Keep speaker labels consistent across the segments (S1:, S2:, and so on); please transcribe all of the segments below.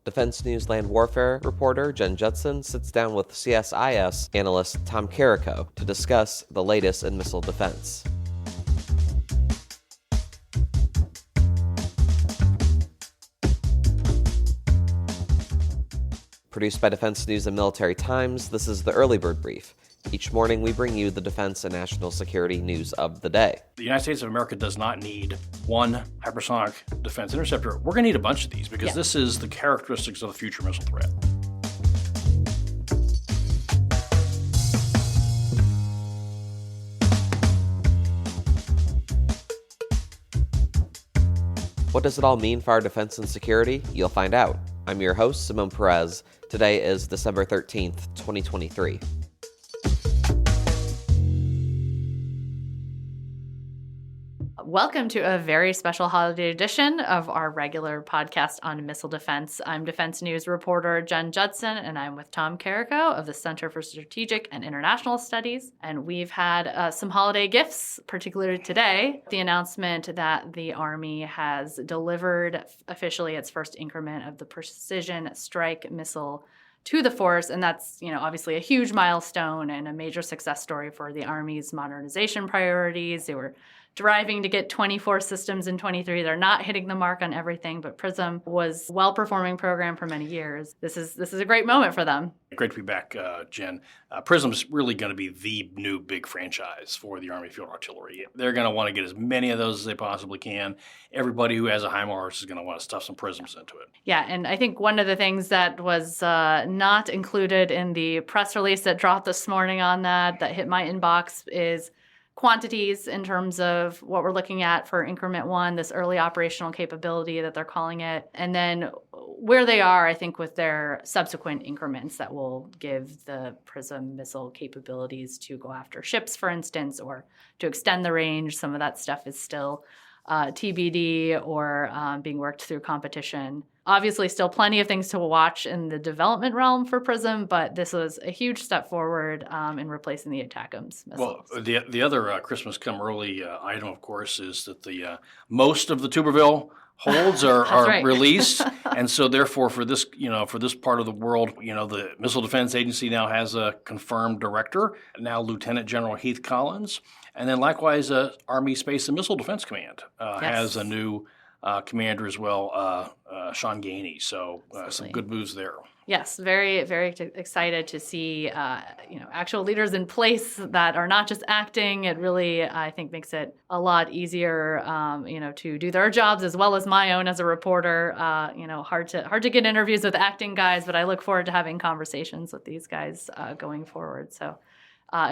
S1: Defense News Land Warfare reporter Jen Judson sits down with CSIS analyst Tom Karako to discuss the latest in missile defense. Produced by Defense News and Military Times, this is the Early Bird Brief. Each morning, we bring you the defense and national security news of the day.
S2: The United States of America does not need one hypersonic defense interceptor. We're going to need a bunch of these because this is the characteristics of the future missile threat.
S1: What does it all mean for our defense and security? You'll find out. I'm your host, Simone Perez. Today is December 13th, 2023.
S3: Welcome to a very special holiday edition of our regular podcast on missile defense. I'm Defense News reporter Jen Judson, and I'm with Tom Karako of the Center for Strategic and International Studies. And we've had some holiday gifts, particularly today. The announcement that the Army has delivered officially its first increment of the Precision Strike missile to the force, and that's, obviously a huge milestone and a major success story for the Army's modernization priorities. They were driving to get 24 systems in 23. They're not hitting the mark on everything, but Prism was a well-performing program for many years. This is a great moment for them.
S2: Great to be back, Jen. Prism's really going to be the new big franchise for the Army Field Artillery. They're going to want to get as many of those as they possibly can. Everybody who has a HIMARS is going to want to stuff some Prisms into it.
S3: Yeah, and I think one of the things that was not included in the press release that dropped this morning on that hit my inbox is quantities in terms of what we're looking at for increment one, this early operational capability that they're calling it, and then where they are, I think, with their subsequent increments that will give the Prism missile capabilities to go after ships, for instance, or to extend the range. Some of that stuff is still TBD or being worked through competition. Obviously, still plenty of things to watch in the development realm for Prism, but this was a huge step forward in replacing the ATACMS missiles.
S2: Well, the other Christmas come early item, of course, is that the most of the Tuberville holds are
S3: right.
S2: released, and so therefore for this part of the world, the Missile Defense Agency now has a confirmed director, now Lieutenant General Heath Collins, and then likewise Army Space and Missile Defense Command has a new commander as well, Sean Gainey. So some good moves there.
S3: Yes, very, very excited to see actual leaders in place that are not just acting. It really, I think, makes it a lot easier, to do their jobs as well as my own as a reporter. Hard to get interviews with acting guys, but I look forward to having conversations with these guys going forward. So.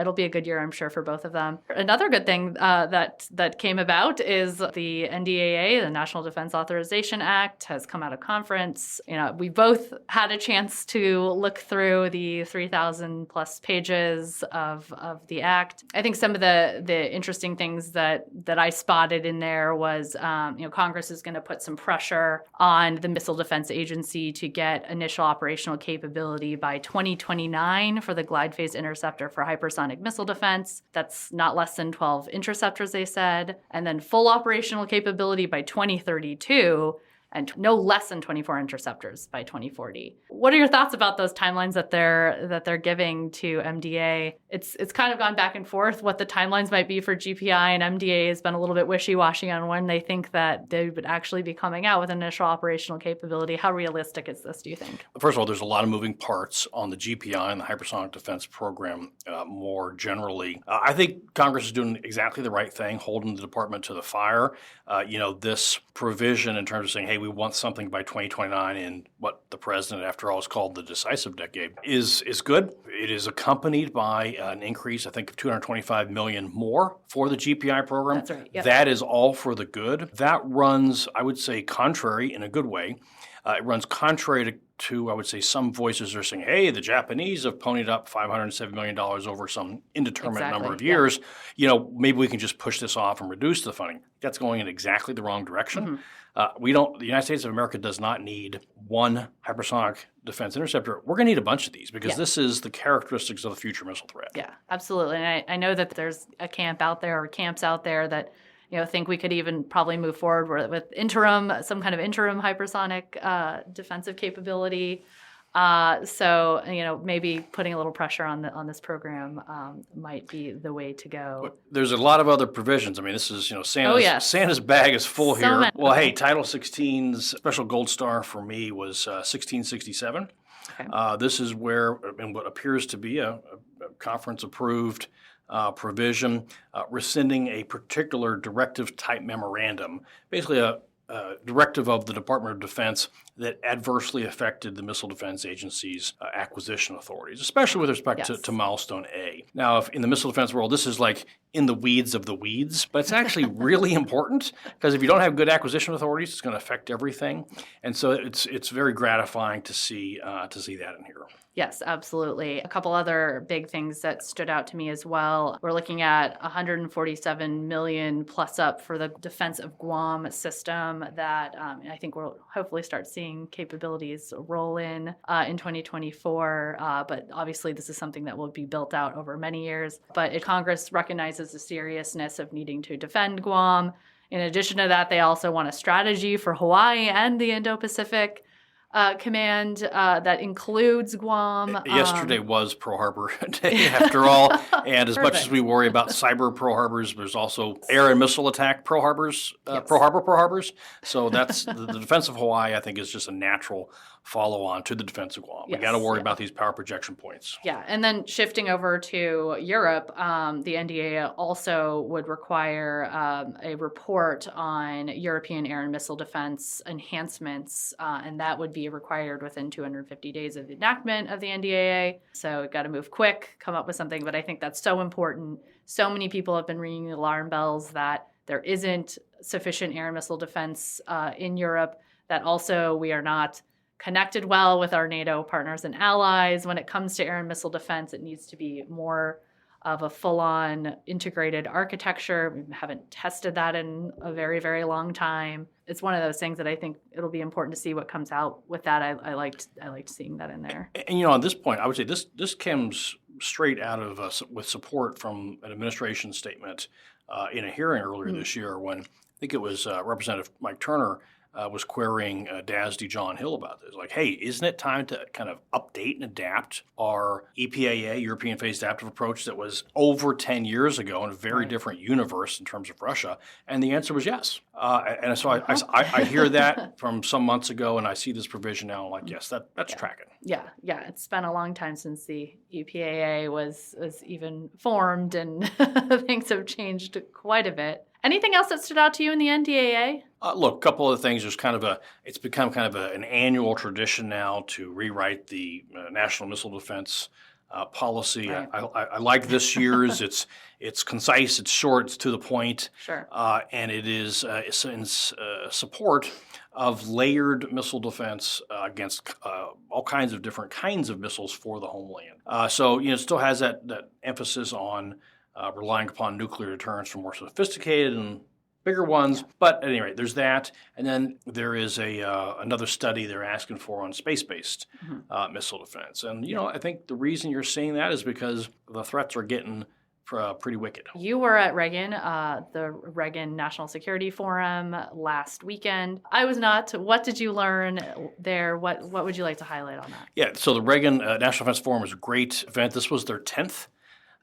S3: It'll be a good year, I'm sure, for both of them. Another good thing that came about is the NDAA, the National Defense Authorization Act, has come out of conference. We both had a chance to look through the 3,000 plus pages of the act. I think some of the interesting things that I spotted in there was, Congress is going to put some pressure on the Missile Defense Agency to get initial operational capability by 2029 for the glide phase interceptor for hypersonic missile defense. That's not less than 12 interceptors, they said. And then full operational capability by 2032 and no less than 24 interceptors by 2040. What are your thoughts about those timelines that they're giving to MDA? It's kind of gone back and forth what the timelines might be for GPI, and MDA has been a little bit wishy-washy on when they think that they would actually be coming out with initial operational capability. How realistic is this, do you think?
S2: First of all, there's a lot of moving parts on the GPI and the Hypersonic Defense Program more generally. I think Congress is doing exactly the right thing, holding the department to the fire. This provision in terms of saying, hey, we want something by 2029 in what the president, after all, has called the decisive decade, is good. It is accompanied by an increase, I think, of $225 million more for the GPI program.
S3: That's right. Yep.
S2: That is all for the good. That runs, I would say, contrary in a good way. It runs contrary to, I would say, some voices are saying, hey, the Japanese have ponied up $507 million over some indeterminate number of years. Yeah. Maybe we can just push this off and reduce the funding. That's going in exactly the wrong direction. Mm-hmm. The United States of America does not need one hypersonic defense interceptor. We're going to need a bunch of these because this is the characteristics of the future missile threat.
S3: Yeah, absolutely. And I know that there's a camp out there or camps out there that think we could even probably move forward with some kind of interim hypersonic defensive capability. So maybe putting a little pressure on this program might be the way to go.
S2: But there's a lot of other provisions. I mean, this is Santa's,
S3: Oh, yes.
S2: Santa's bag is full
S3: So
S2: here.
S3: many.
S2: Well, hey, Title 16's special gold star for me was 1667.
S3: Okay.
S2: This is where, in what appears to be a conference-approved provision, rescinding a particular directive-type memorandum, basically a directive of the Department of Defense that adversely affected the Missile Defense Agency's acquisition authorities, especially with respect
S3: Yes.
S2: to Milestone A. Now, if in the missile defense world, this is like in the weeds of the weeds, but it's actually really important because if you don't have good acquisition authorities, it's going to affect everything. And so it's very gratifying to see that in here.
S3: Yes, absolutely. A couple other big things that stood out to me as well. We're looking at $147 million plus up for the Defense of Guam system that I think we'll hopefully start seeing capabilities roll in 2024. But obviously, this is something that will be built out over many years. But Congress recognizes the seriousness of needing to defend Guam. In addition to that, they also want a strategy for Hawaii and the Indo-Pacific Command that includes Guam.
S2: Yesterday was Pearl Harbor Day, after all. And as much as
S3: Perfect.
S2: we worry about cyber Pearl Harbors, there's also air and missile attack Pearl Harbors,
S3: Yes.
S2: Pearl Harbors. So that's the defense of Hawaii, I think, is just a natural follow-on to the defense of Guam.
S3: Yes,
S2: We got to worry
S3: yeah.
S2: about these power projection points.
S3: Yeah, and then shifting over to Europe, the NDAA also would require a report on European air and missile defense enhancements, and that would be required within 250 days of the enactment of the NDAA. So we've got to move quick, come up with something, but I think that's so important. So many people have been ringing the alarm bells that there isn't sufficient air and missile defense in Europe, that also we are not connected well with our NATO partners and allies. When it comes to air and missile defense, it needs to be more of a full-on integrated architecture. We haven't tested that in a very, very long time. It's one of those things that I think it'll be important to see what comes out with that. I liked seeing that in there.
S2: And at this point, I would say this comes straight out of with support from an administration statement in a hearing earlier this year when I think it was Representative Mike Turner was querying DASD John Hill about this. Like, hey, isn't it time to kind of update and adapt our EPAA, European Phased Adaptive Approach, that was over 10 years ago in a very different universe in terms of Russia? And the answer was yes. And so I hear that from some months ago, and I see this provision now, and I'm like, yes, that's tracking.
S3: Yeah. It's been a long time since the EPAA was even formed, and things have changed quite a bit. Anything else that stood out to you in the NDAA?
S2: Look, a couple of things. It's become kind of an annual tradition now to rewrite the national missile defense policy.
S3: Right.
S2: I like this year's. It's concise, it's short, it's to the point.
S3: Sure.
S2: And it is in support of layered missile defense against all kinds of different kinds of missiles for the homeland. So it still has that emphasis on relying upon nuclear deterrence for more sophisticated and bigger ones. But at any rate, there's that. And then there is another study they're asking for on space-based missile defense. And, I think the reason you're seeing that is because the threats are getting pretty wicked.
S3: You were at Reagan, the Reagan National Security Forum last weekend. I was not. What did you learn there? What would you like to highlight on that?
S2: Yeah, so the Reagan National Defense Forum was a great event. This was their 10th.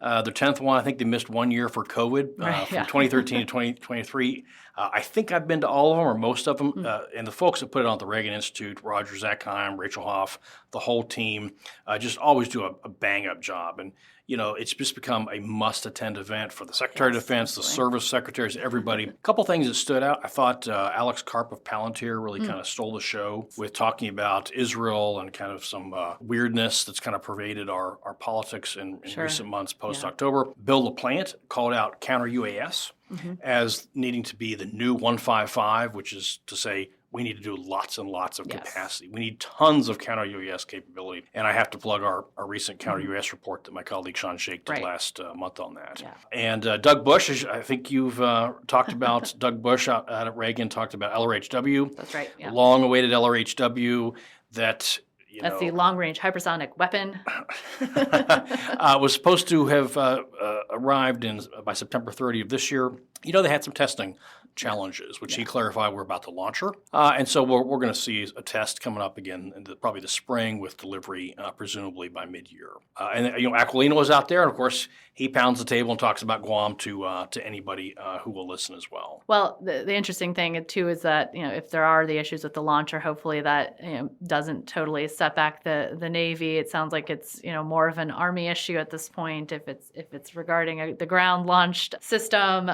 S2: Their 10th one. I think they missed 1 year for COVID from 2013 to 2023. I think I've been to all of them or most of them. And the folks that put it on at the Reagan Institute, Roger Zackheim, Rachel Hoff, the whole team, just always do a bang-up job. And, it's just become a must-attend event for the Secretary of Defense, the service secretaries, everybody. A couple things that stood out. I thought Alex Karp of Palantir really kind of stole the show with talking about Israel and kind of some weirdness that's kind of pervaded our politics in recent months post-October. Bill LaPlante called out counter-UAS as needing to be the new 155, which is to say we need to do lots and lots of capacity. We need tons of counter-UAS capability. And I have to plug our recent counter-UAS report that my colleague Sean Shake did last month on that. Yeah. And Doug Bush, I think you've talked about Doug Bush out at Reagan, talked about LRHW.
S3: That's right. Yeah.
S2: Long-awaited LRHW that
S3: That's the long-range hypersonic weapon.
S2: Was supposed to have arrived by September 30 of this year. They had some testing challenges, which he clarified were about the launcher. And so we're going to see a test coming up again in probably the spring with delivery presumably by mid-year. And Aquilino is out there, and of course he pounds the table and talks about Guam to anybody who will listen as well.
S3: Well, the interesting thing too is that if there are the issues with the launcher, hopefully that doesn't totally set back the Navy. It sounds like it's more of an Army issue at this point if it's regarding the ground launched system.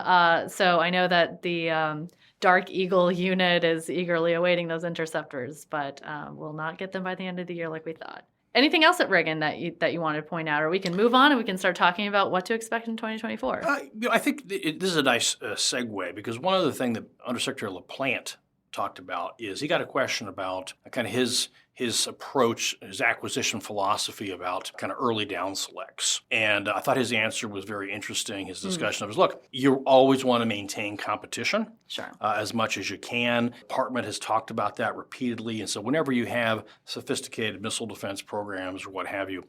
S3: So I know that the Dark Eagle unit is eagerly awaiting those interceptors, but we'll not get them by the end of the year like we thought. Anything else at Reagan that you wanted to point out, or we can move on and we can start talking about what to expect in 2024?
S2: I think this is a nice segue, because one other thing that Undersecretary LaPlante talked about is he got a question about kind of his approach, his acquisition philosophy about kind of early down selects. And I thought his answer was very interesting. His discussion of look, you always want to maintain competition as much as you can. The department has talked about that repeatedly. And so whenever you have sophisticated missile defense programs or what have you,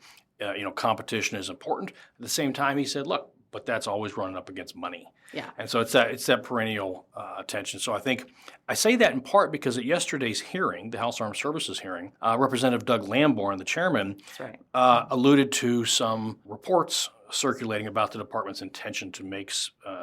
S2: competition is important. At the same time, he said, look, but that's always running up against money.
S3: Yeah.
S2: And so it's that perennial attention. So I think I say that in part because at yesterday's hearing, the House Armed Services hearing, Representative Doug Lamborn, the chairman, alluded to some reports circulating about the department's intention to make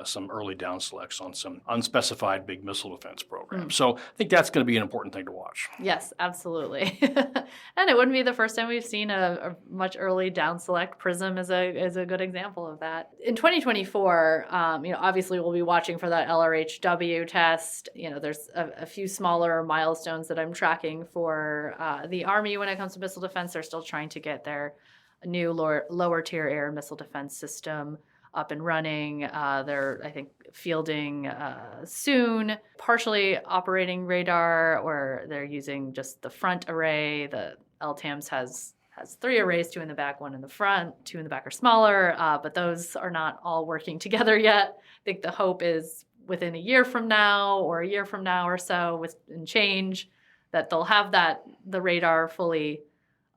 S2: some early down selects on some unspecified big missile defense programs. So I think that's going to be an important thing to watch.
S3: Yes, absolutely. And it wouldn't be the first time we've seen a much early down select. Prism is a good example of that. In 2024, obviously we'll be watching for that LRHW test. There's a few smaller milestones that I'm tracking for the Army when it comes to missile defense. They're still trying to get their new lower tier air missile defense system up and running. They're, I think, fielding soon. Partially operating radar, or they're using just the front array. The LTAMS has 3 arrays, 2 in the back, 1 in the front. 2 in the back are smaller, but those are not all working together yet. I think the hope is within a year from now or a year from now or so and change that they'll have the radar fully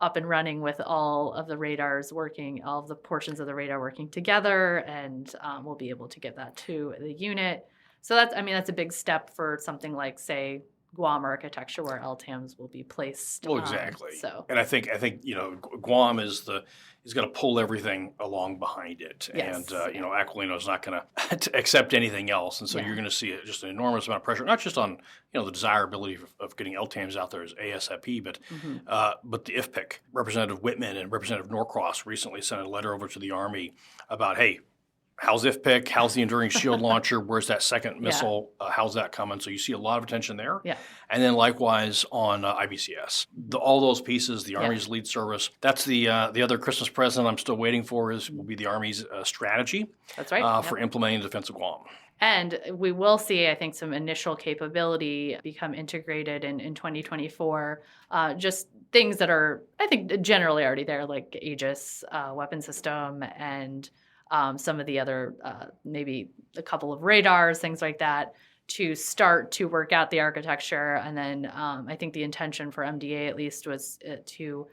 S3: up and running with all of the radars working, all of the portions of the radar working together, and we'll be able to give that to the unit. So that's a big step for something like, say, Guam architecture, where LTAMs will be placed.
S2: Well, exactly. And I think Guam is going to pull everything along behind it, and Aquilino is not going to accept anything else, and so you're going to see just an enormous amount of pressure, not just on the desirability of getting LTAMs out there as ASAP, but the IFPC. Representative Whitman and Representative Norcross recently sent a letter over to the Army about, hey, how's IFPC? How's the Enduring Shield Launcher? Where's that second missile? How's that coming? So you see a lot of attention there.
S3: Yeah.
S2: And then likewise on IBCS. All those pieces, the Army's lead service, that's the other Christmas present I'm still waiting for will be the Army's strategy.
S3: That's right.
S2: For implementing the defense of Guam.
S3: And we will see, I think, some initial capability become integrated in 2024. Just things that are, I think, generally already there, like Aegis weapon system and some of the other, maybe a couple of radars, things like that, to start to work out the architecture. And then I think the intention for MDA at least was to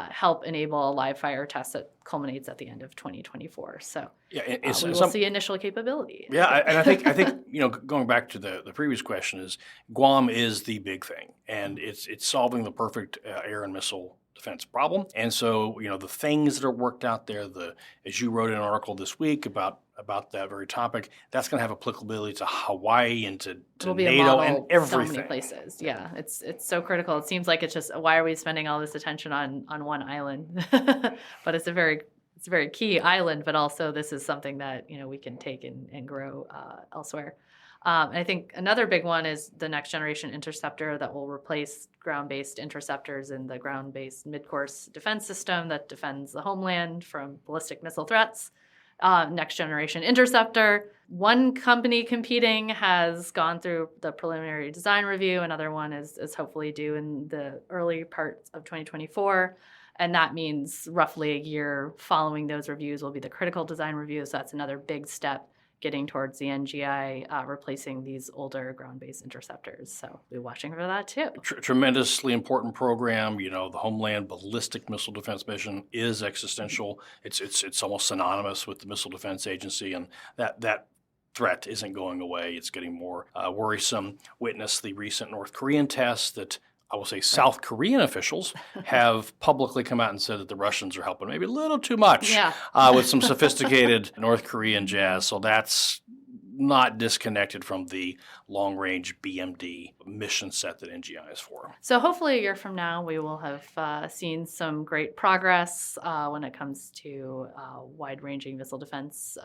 S3: help enable a live fire test that culminates at the end of 2024. So we will see initial capability.
S2: Yeah, and I think going back to the previous question is Guam is the big thing, and it's solving the perfect air and missile defense problem. And so, the things that are worked out there, as you wrote in an article this week about that very topic, that's going to have applicability to Hawaii and to NATO and everything.
S3: So many places. Yeah, it's so critical. It seems like it's just, why are we spending all this attention on one island? But it's a very key island, but also this is something that, we can take and grow elsewhere. And I think another big one is the next generation interceptor that will replace ground-based interceptors in the ground-based mid-course defense system that defends the homeland from ballistic missile threats. Next generation interceptor. One company competing has gone through the preliminary design review. Another one is hopefully due in the early parts of 2024. And that means roughly a year following those reviews will be the critical design review. So that's another big step getting towards the NGI, replacing these older ground-based interceptors. So we'll be watching for that too.
S2: Tremendously important program. The Homeland Ballistic Missile Defense Mission is existential. It's almost synonymous with the Missile Defense Agency, and that threat isn't going away. It's getting more worrisome. Witness the recent North Korean tests that I will say South Korean officials have publicly come out and said that the Russians are helping maybe a little too much with some sophisticated North Korean jazz. So that's not disconnected from the long-range BMD mission set that NGI is for.
S3: So hopefully a year from now, we will have seen some great progress when it comes to wide-ranging missile defense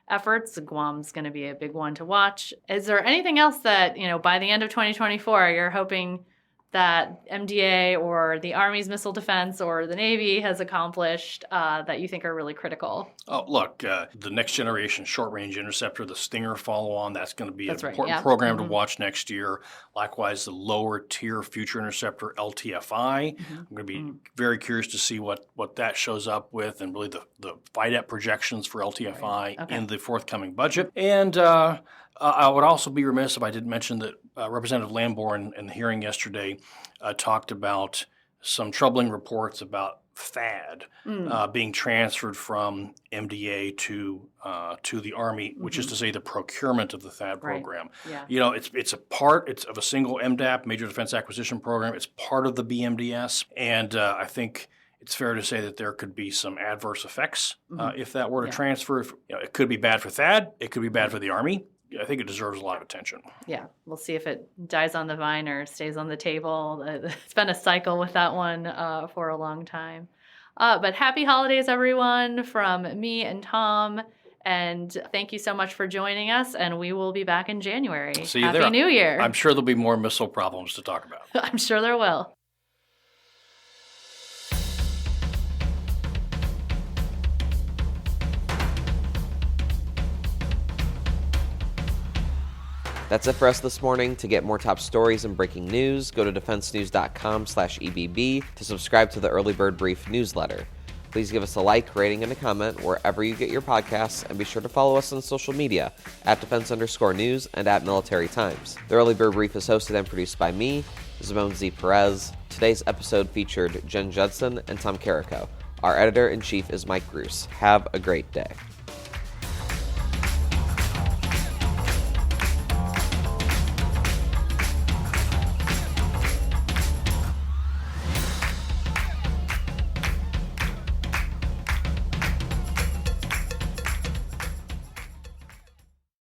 S3: efforts. Guam's going to be a big one to watch. Is there anything else that, by the end of 2024, you're hoping that MDA or the Army's missile defense or the Navy has accomplished that you think are really critical?
S2: Oh, look, the next generation short-range interceptor, the Stinger follow-on, that's going to be an important
S3: yeah.
S2: program to watch next year. Likewise, the lower-tier future interceptor, LTFI. I'm going to be very curious to see what that shows up with, and really the FIDEP projections for LTFI in the forthcoming budget. And I would also be remiss if I didn't mention that Representative Lamborn in the hearing yesterday talked about some troubling reports about THAAD being transferred from MDA to the Army, which is to say the procurement of the THAAD program.
S3: Yeah.
S2: It's a part of a single MDAP, Major Defense Acquisition Program. It's part of the BMDS, and I think it's fair to say that there could be some adverse effects if that were to transfer. It could be bad for THAAD. It could be bad for the Army. I think it deserves a lot of attention.
S3: Yeah, we'll see if it dies on the vine or stays on the table. It's been a cycle with that one for a long time. But happy holidays, everyone, from me and Tom. And thank you so much for joining us. And we will be back in January.
S2: See you
S3: Happy
S2: there.
S3: New Year.
S2: I'm sure there'll be more missile problems to talk about.
S3: I'm sure there will.
S1: That's it for us this morning. To get more top stories and breaking news, go to defensenews.com/EBB to subscribe to the Early Bird Brief newsletter. Please give us a like, rating, and a comment wherever you get your podcasts, and be sure to follow us on social media @defense_news and @Military Times. The Early Bird Brief is hosted and produced by me, Zimone Z. Perez. Today's episode featured Jen Judson and Tom Karako. Our editor-in-chief is Mike Bruce. Have a great day.